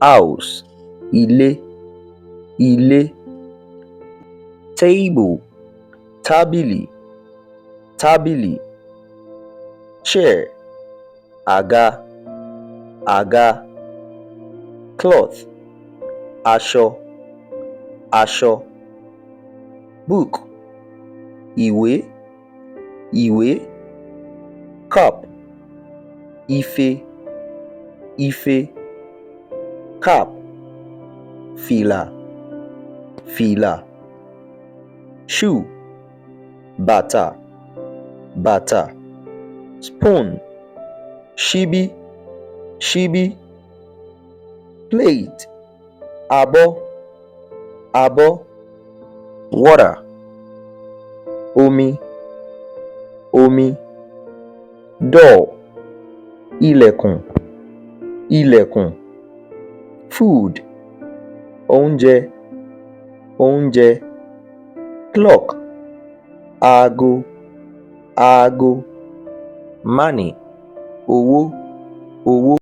house, ilé, ilé. Table, tábìlì, tábìlì. Chair, àga, àga. Cloth, aṣọ, aṣọ. Book, ìwé, ìwé. Cup, ife, ife. Cap, fìlà, fìlà. Shoe, bàtà, bàtà. Spoon, ṣíbí, ṣíbí. Plate, abọ́, abọ́. Water, omi, omi. Door, ilẹ̀kùn, ilẹ̀kùn. Food, oúnjẹ, oúnjẹ. Clock, aago, aago. Money, owó, owó.